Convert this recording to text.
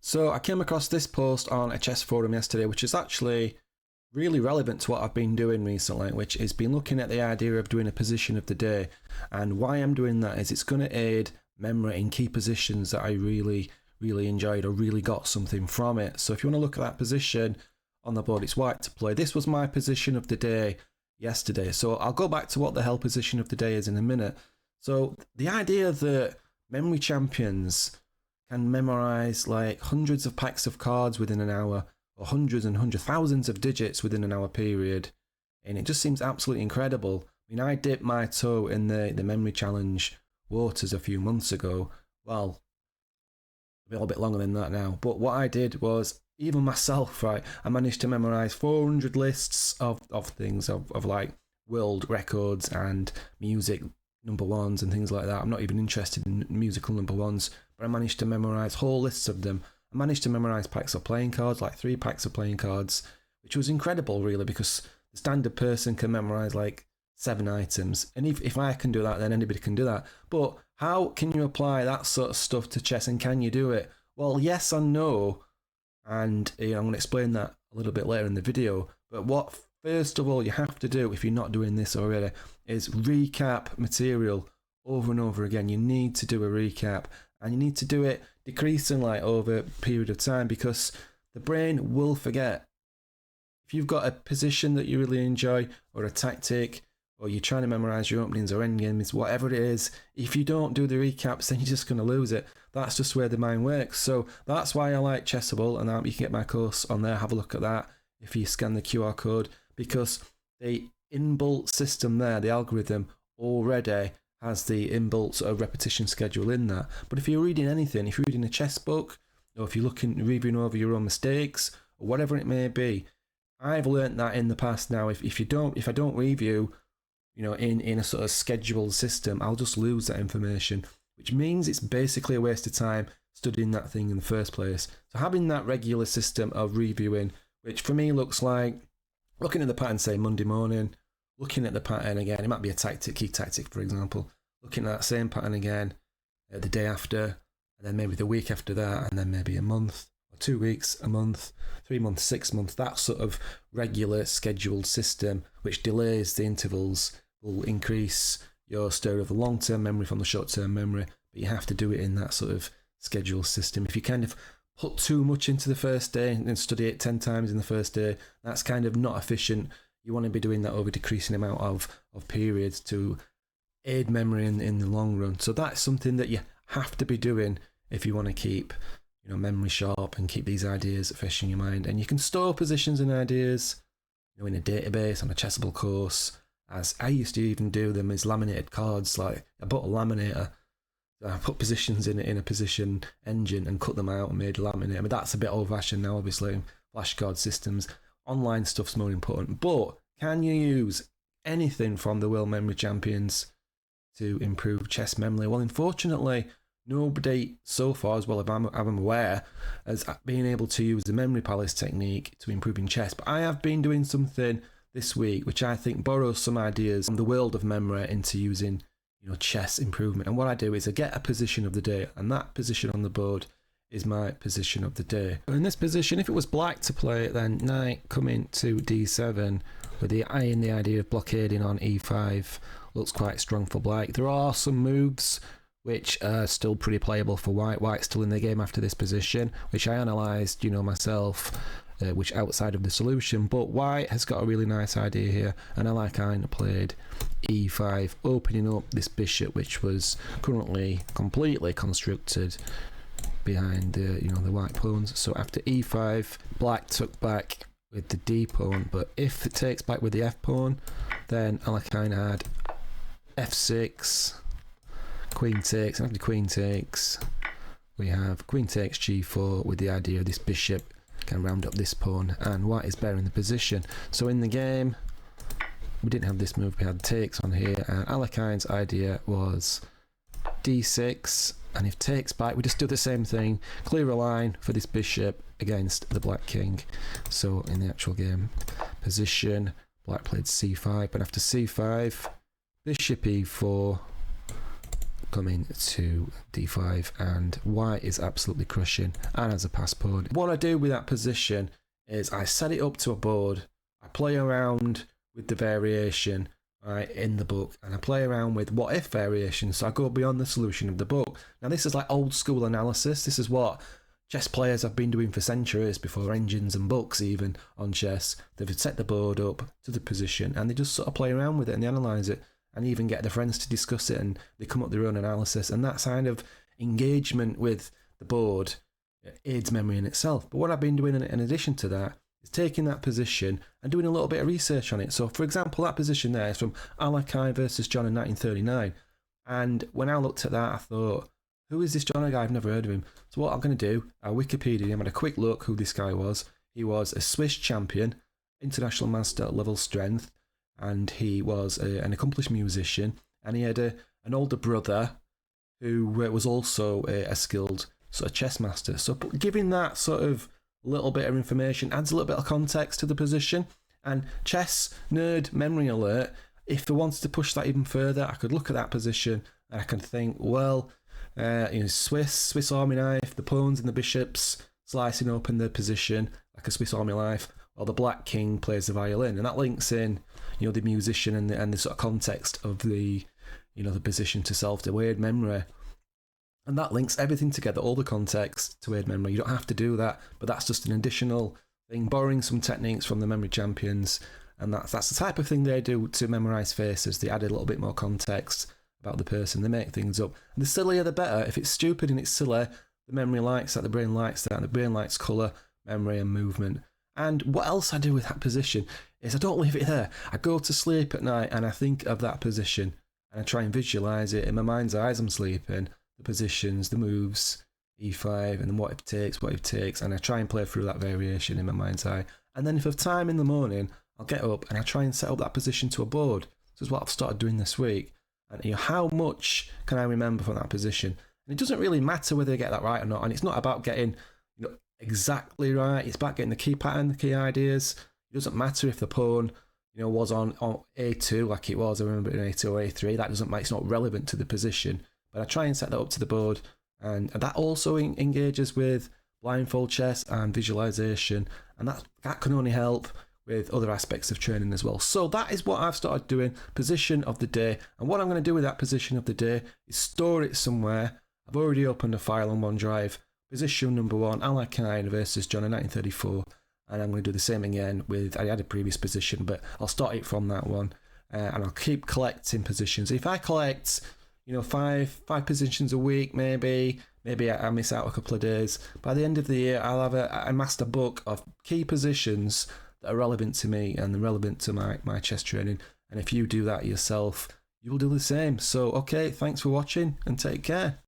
So I came across this post on a chess forum yesterday, which is actually really relevant to what I've been doing recently, which is been looking at the idea of doing a position of the day. And why I'm doing that is it's going to aid memory in key positions that I really enjoyed or really got something from it. So if you want to look at that position on the board, it's white to play. This was my position of the day yesterday. So I'll go back to what the hell position of the day is in a minute. So the idea that memory champions can memorize like hundreds of packs of cards within an hour, or hundreds thousands of digits within an hour period, and it just seems absolutely incredible. I mean, I dipped my toe in the memory challenge waters a few months ago. Well, a little bit longer than that now. But what I did was, even myself, right, I managed to memorize 400 lists of things, of like world records and music number ones and things like that. I'm not even interested in musical number ones, but I managed to memorize whole lists of them. I managed to memorize packs of playing cards, like 3 packs of playing cards, which was incredible, really, because the standard person can memorize like 7 items. And if I can do that, then anybody can do that. But how can you apply that sort of stuff to chess, and can you do it? Well, yes and no. And I'm going to explain that a little bit later in the video. But what first of all you have to do, if you're not doing this already, is recap material over and over again. You need to do a recap, and you need to do it decreasing like over a period of time, because the brain will forget. If you've got a position that you really enjoy, or a tactic, or you're trying to memorize your openings or endgames, whatever it is, if you don't do the recaps, then you're just going to lose it. That's just where the mind works. So that's why I like Chessable, and you can get my course on there. Have a look at that if you scan the QR code, because the inbuilt system there, the algorithm, already has the inbuilt sort of repetition schedule in that. But if you're reading anything, if you're reading a chess book, or if you're reviewing over your own mistakes, or whatever it may be, I've learnt that in the past now. If I don't review, in a sort of scheduled system, I'll just lose that information, which means it's basically a waste of time studying that thing in the first place. So having that regular system of reviewing, which for me looks like looking at the pattern, say Monday morning, looking at the pattern again, it might be a key tactic, for example, looking at that same pattern again the day after, and then maybe the week after that, and then maybe a month, or 2 weeks, a month, 3 months, 6 months, that sort of regular scheduled system, which delays the intervals, will increase your store of the long-term memory from the short-term memory, but you have to do it in that sort of scheduled system. If you kind of put too much into the first day and study it 10 times in the first day, that's kind of not efficient. You want to be doing that over decreasing amount of periods to aid memory in the long run. So that's something that you have to be doing if you want to keep memory sharp and keep these ideas fresh in your mind. And you can store positions and ideas in a database on a Chessable course, as I used to even do them as laminated cards. Like I bought a laminator, I put positions in a position engine and cut them out and made a laminator. I mean, that's a bit old fashioned now, obviously. Flashcard systems, online stuff's more important. But can you use anything from the World Memory Champions to improve chess memory? Well, unfortunately, nobody so far, as well as I'm aware, has been able to use the memory palace technique to improving chess. But I have been doing something this week which I think borrows some ideas from the world of memory into using chess improvement. And what I do is I get a position of the day, and that position on the board is my position of the day. In this position, if it was black to play, then knight coming to d7 with the idea of blockading on e5 looks quite strong for black. There are some moves which are still pretty playable for white. White's still in the game after this position, which I analysed myself, which outside of the solution. But white has got a really nice idea here, and I played e5, opening up this bishop, which was currently completely constructed behind the white pawns. So after e5, black took back with the d pawn, but if it takes back with the f pawn, then Alekhine had f6, queen takes, and after queen takes, we have queen takes g4 with the idea of this bishop can round up this pawn, and white is better in the position. So in the game, we didn't have this move, we had takes on here, and Alekhine's idea was d6, and if takes back, we just do the same thing, clear a line for this bishop against the black king. So in the actual game position, black played c5, but after c5, bishop e4, coming to d5, and white is absolutely crushing and has a pass pawn. What I do with that position is I set it up to a board, I play around with the variation right in the book, and I play around with what if variations, so I go beyond the solution of the book. Now this is like old school analysis. This is what chess players have been doing for centuries, before engines and books even on chess. They've set the board up to the position and they just sort of play around with it and they analyse it, and even get their friends to discuss it, and they come up with their own analysis, and that kind of engagement with the board aids memory in itself. But what I've been doing in addition to that is taking that position and doing a little bit of research on it. So for example, that position there is from Alakai versus John in 1939, and when I looked at that I thought, who is this John guy? I've never heard of him. So what I'm going to do, I Wikipedia him, had a quick look who this guy was. He was a Swiss champion, international master level strength, and he was an accomplished musician, and he had an older brother who was also a skilled sort of chess master. So giving that sort of little bit of information adds a little bit of context to the position. And chess nerd memory alert, if I wanted to push that even further, I could look at that position and I can think, well, Swiss Army knife, the pawns and the bishops slicing open the position like a Swiss Army knife, while the black king plays the violin, and that links in, the musician and the sort of context of the, the position to self to aid memory, and that links everything together, all the context to aid memory. You don't have to do that, but that's just an additional thing, borrowing some techniques from the memory champions, and that's the type of thing they do to memorize faces. They add a little bit more context about the person, they make things up. And the sillier the better. If it's stupid and it's silly, the memory likes that, the brain likes that, and the brain likes colour, memory and movement. And what else I do with that position is I don't leave it there. I go to sleep at night and I think of that position and I try and visualise it in my mind's eye as I'm sleeping, the positions, the moves, e5, and then what it takes, and I try and play through that variation in my mind's eye. And then if I have time in the morning, I'll get up and I try and set up that position to a board. This is what I've started doing this week. And how much can I remember from that position? And it doesn't really matter whether I get that right or not. And it's not about getting exactly right. It's about getting the key pattern, the key ideas. It doesn't matter if the pawn was on A2 like it was. I remember in A2 or A3. That doesn't matter. It's not relevant to the position. But I try and set that up to the board. And that also engages with blindfold chess and visualization. And that can only help with other aspects of training as well. So that is what I've started doing, position of the day. And what I'm going to do with that position of the day is store it somewhere. I've already opened a file on OneDrive. Position number 1, Alakai versus John in 1934. And I'm going to do the same again with, I had a previous position, but I'll start it from that one. And I'll keep collecting positions. If I collect, five positions a week, maybe I miss out a couple of days. By the end of the year, I'll have a master book of key positions that are relevant to me and relevant to my chess training. And if you do that yourself, you will do the same. So, okay, thanks for watching and take care.